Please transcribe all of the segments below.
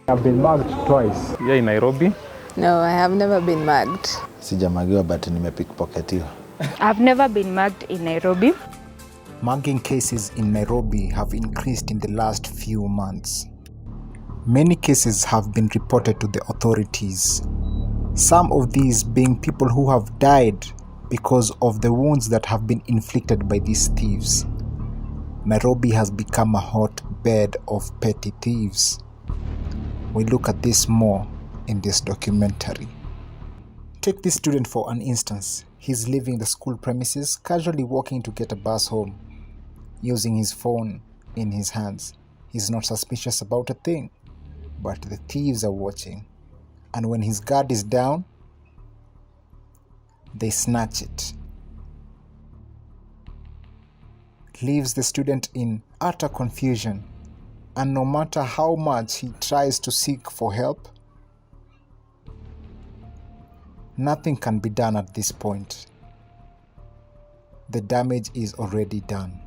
I've been mugged twice. Here in Nairobi. No, I have never been mugged. Sijamagiwa but nimepickpocketiwa. I've never been mugged in Nairobi. Mugging cases in Nairobi have increased in the last few months. Many cases have been reported to the authorities. Some of these being people who have died because of the wounds that have been inflicted by these thieves. Nairobi has become a hotbed of petty thieves. We look at this more in this documentary. Take this student for an instance. He's leaving the school premises, casually walking to get a bus home, using his phone in his hands. He's not suspicious about a thing, but the thieves are watching. And when his guard is down, they snatch it. Leaves the student in utter confusion, and no matter how much he tries to seek for help, nothing can be done at this point. The damage is already done.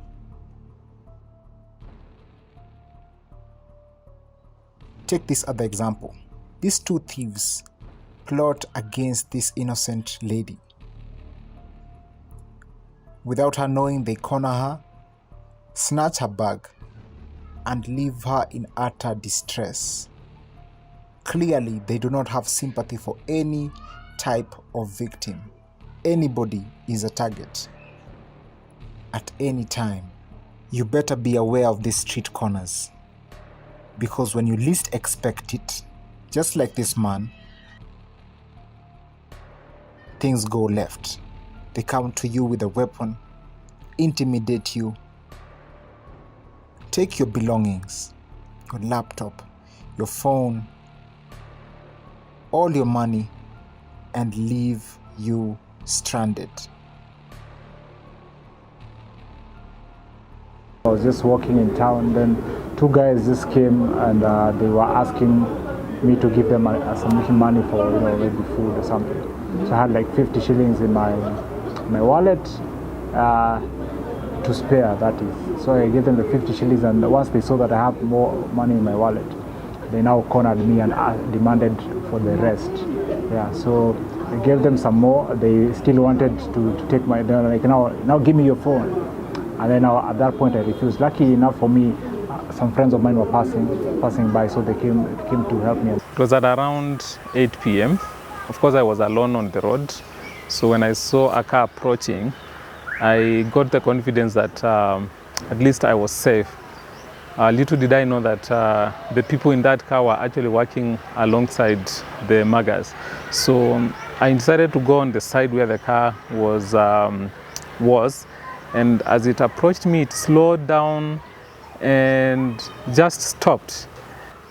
Take this other example. These two thieves plot against this innocent lady. Without her knowing, they corner her, snatch her bag, and leave her in utter distress. Clearly, they do not have sympathy for any type of victim. Anybody is a target at any time. You better be aware of these street corners, because when you least expect it, just like this man, things go left. They come to you with a weapon, intimidate you, take your belongings, your laptop, your phone, all your money, and leave you stranded. I was just walking in town, then two guys just came and they were asking me to give them some money for maybe food or something. So I had like 50 shillings in my wallet to spare, that is. So I gave them the 50 shillings, and once they saw that I have more money in my wallet, they now cornered me and demanded for the rest. Yeah, so I gave them some more. They still wanted to take my, they're like, now give me your phone. And then at that point I refused. Lucky enough for me, some friends of mine were passing by, so they came to help me. It was at around 8 p.m. Of course, I was alone on the road. So when I saw a car approaching, I got the confidence that at least I was safe. Little did I know that the people in that car were actually working alongside the muggers. So I decided to go on the side where the car was, and as it approached me, it slowed down and just stopped.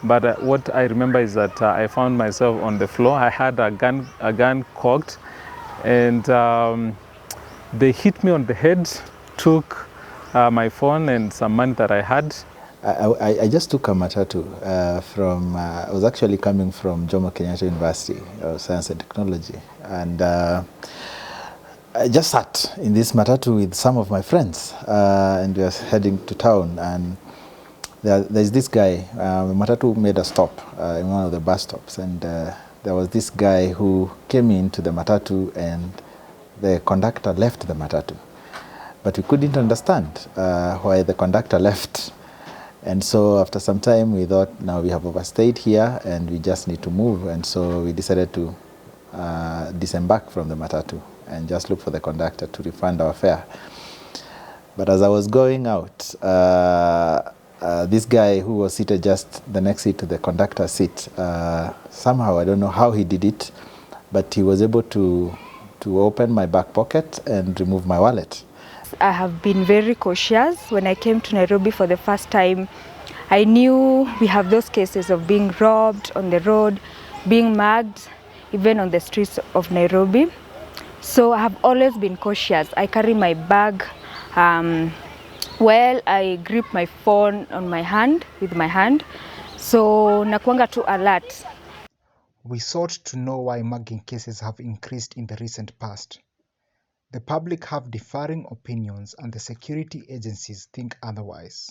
But what I remember is that I found myself on the floor. I had a gun cocked, and they hit me on the head, took my phone and some money that I had. I just took a matatu from, I was actually coming from Jomo Kenyatta University of Science and Technology, and I just sat in this matatu with some of my friends, and we were heading to town, and there's this guy, matatu made a stop in one of the bus stops, and there was this guy who came into the matatu, and the conductor left the matatu. But we couldn't understand why the conductor left. And so after some time we thought, now we have overstayed here and we just need to move, and so we decided to disembark from the matatu and just look for the conductor to refund our fare. But as I was going out, this guy who was seated just the next seat to the conductor's seat, somehow, I don't know how he did it, but he was able to open my back pocket and remove my wallet. I have been very cautious. When I came to Nairobi for the first time, I knew we have those cases of being robbed on the road, being mugged, even on the streets of Nairobi. So I have always been cautious. I carry my bag well. I grip my phone on my hand, with my hand. So nakuanga too alert. We sought to know why mugging cases have increased in the recent past. The public have differing opinions, and the security agencies think otherwise.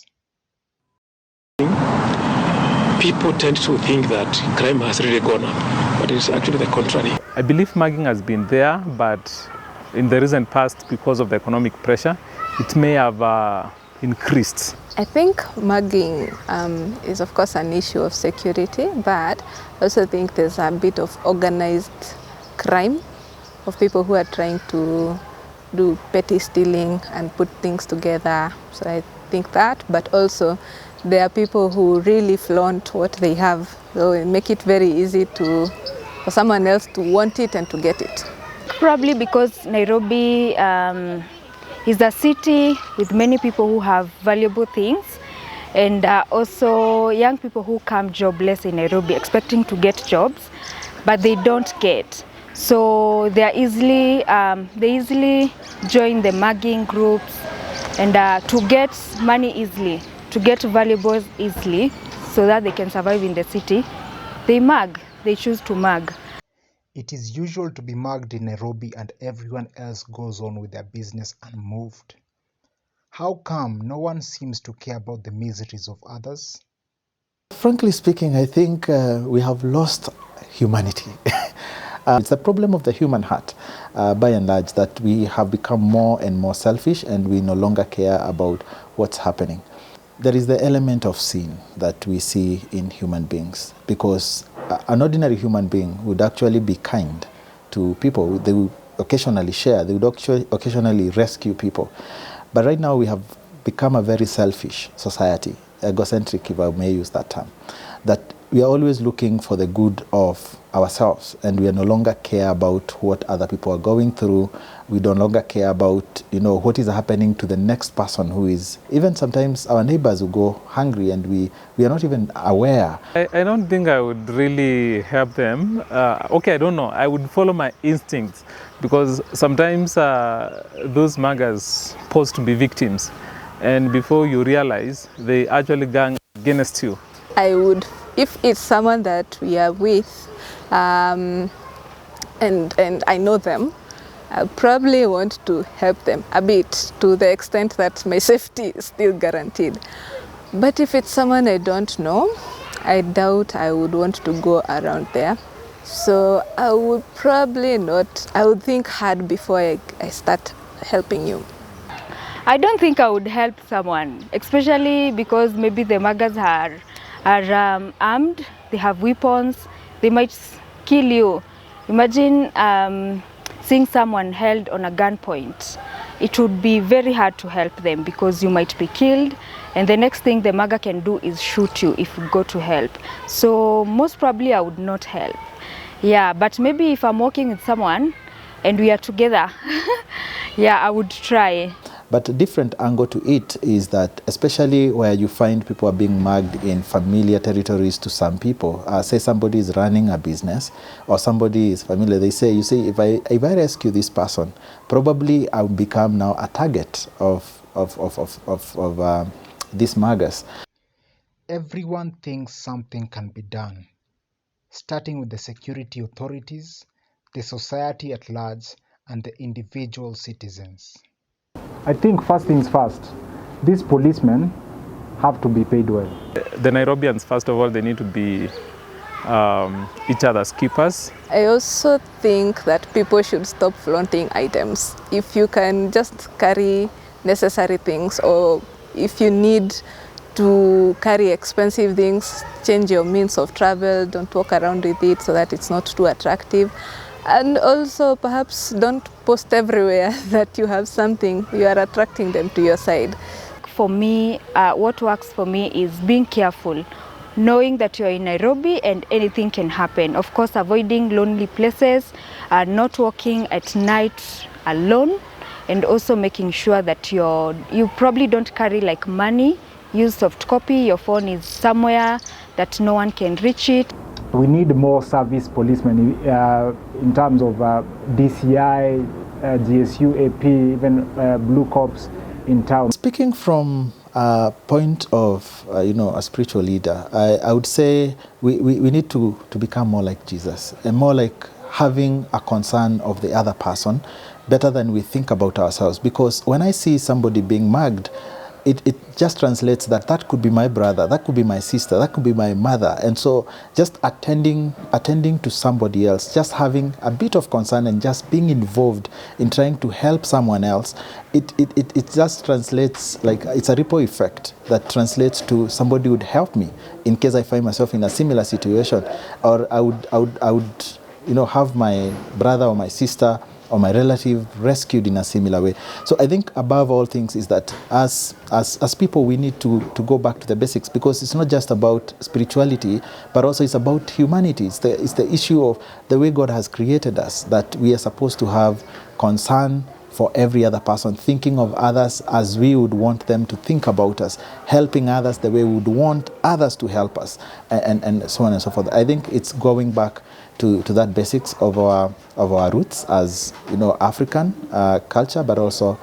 people tend to think that crime has really gone up, but it's actually the contrary. I believe mugging has been there, but in the recent past, because of the economic pressure, it may have increased. I think mugging is of course an issue of security, but I also think there's a bit of organized crime of people who are trying to do petty stealing and put things together. So I think that, but also there are people who really flaunt what they have. So it make it very easy for someone else to want it and to get it. Probably because Nairobi is a city with many people who have valuable things, and also young people who come jobless in Nairobi expecting to get jobs, but they don't get. So they easily join the mugging groups and to get money easily, to get valuables easily, so that they can survive in the city. They mug, they choose to mug. It is usual to be mugged in Nairobi and everyone else goes on with their business unmoved. How come no one seems to care about the miseries of others? Frankly speaking, I think we have lost humanity. It's a problem of the human heart, by and large, that we have become more and more selfish and we no longer care about what's happening. There is the element of sin that we see in human beings, because an ordinary human being would actually be kind to people. They would occasionally share, they would occasionally rescue people. But right now we have become a very selfish society, egocentric, if I may use that term, that we are always looking for the good of ourselves, and we no longer care about what other people are going through. We no longer care about, what is happening to the next person who is, even sometimes our neighbors who go hungry and we are not even aware. I don't think I would really help them. Okay, I don't know. I would follow my instincts, because sometimes those muggers pose to be victims, and before you realize, they actually gang against you. I would, if it's someone that we are with, and I know them, I probably want to help them a bit, to the extent that my safety is still guaranteed. But if it's someone I don't know, I doubt I would want to go around there. So I would probably not, I would think hard before I start helping you. I don't think I would help someone, especially because maybe the muggers are armed, they have weapons, they might kill you. Imagine seeing someone held on a gunpoint. It would be very hard to help them, because you might be killed, and the next thing the mugger can do is shoot you if you go to help. So most probably I would not help. Yeah, but maybe if I'm working with someone and we are together, yeah, I would try. But a different angle to it is that, especially where you find people are being mugged in familiar territories to some people, say somebody is running a business or somebody is familiar, they say, you see, if I rescue this person, probably I'll become now a target of these muggers. Everyone thinks something can be done, starting with the security authorities, the society at large, and the individual citizens. I think first things first, these policemen have to be paid well. The Nairobians, first of all, they need to be each other's keepers. I also think that people should stop flaunting items. If you can just carry necessary things, or if you need to carry expensive things, change your means of travel, don't walk around with it so that it's not too attractive. And also perhaps don't post everywhere that you have something, you are attracting them to your side. For me, what works for me is being careful, knowing that you're in Nairobi and anything can happen. Of course, avoiding lonely places, not walking at night alone, and also making sure that you probably don't carry like money, use soft copy, your phone is somewhere that no one can reach it. We need more service policemen in terms of DCI, GSU, AP, even Blue Cops in town. Speaking from a point of, a spiritual leader, I would say we need to become more like Jesus, and more like having a concern of the other person better than we think about ourselves. Because when I see somebody being mugged, it just translates that could be my brother, that could be my sister, that could be my mother. And so just attending to somebody else, just having a bit of concern and just being involved in trying to help someone else, it just translates, like it's a ripple effect that translates to somebody would help me in case I find myself in a similar situation, or I would have my brother or my sister or my relative rescued in a similar way. So I think above all things is that as people, we need to go back to the basics, because it's not just about spirituality, but also it's about humanity. It's the issue of the way God has created us, that we are supposed to have concern for every other person, thinking of others as we would want them to think about us, helping others the way we would want others to help us, and so on and so forth. I think it's going back to that basics of our roots as African culture, but also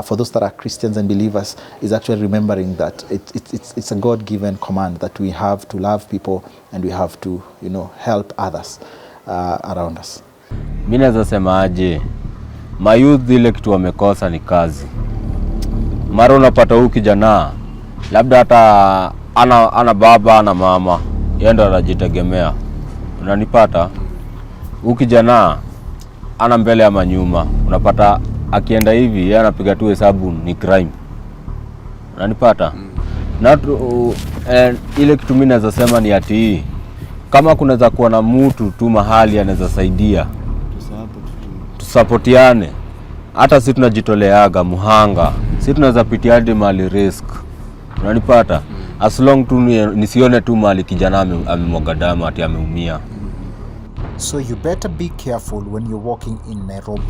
for those that are Christians and believers, is actually remembering that it's a God-given command that we have to love people and we have to help others around us. Mimi naweza sema aje, mayouth ile kitu wamekosa ni kazi. Mara unapata huyu kijana labda hata ana baba ana mama, yeye ndo anajitegemea. Unanipata? Huyu kijana ana mbele ama nyuma. Unapata akienda hivi yeye anapiga tu hesabu ni crime. Unanipata? Na ile kitu mimi naweza sema ni ati kama kunaweza kuwa na mtu tu mahali anaweza saidia, tusapotiane. Hata sisi tunajitoleaga muhanga, sisi tunaweza pitia hadi mali risk. Unanipata? As long tu nisione tu mali kijana amemwaga damu ati ameumia. So you better be careful when you're walking in Nairobi,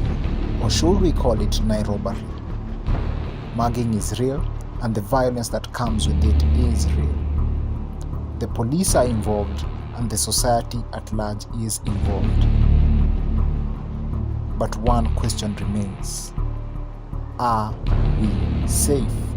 or should we call it Nairobi? Mugging is real, and the violence that comes with it is real. The police are involved, and the society at large is involved. But one question remains: are we safe?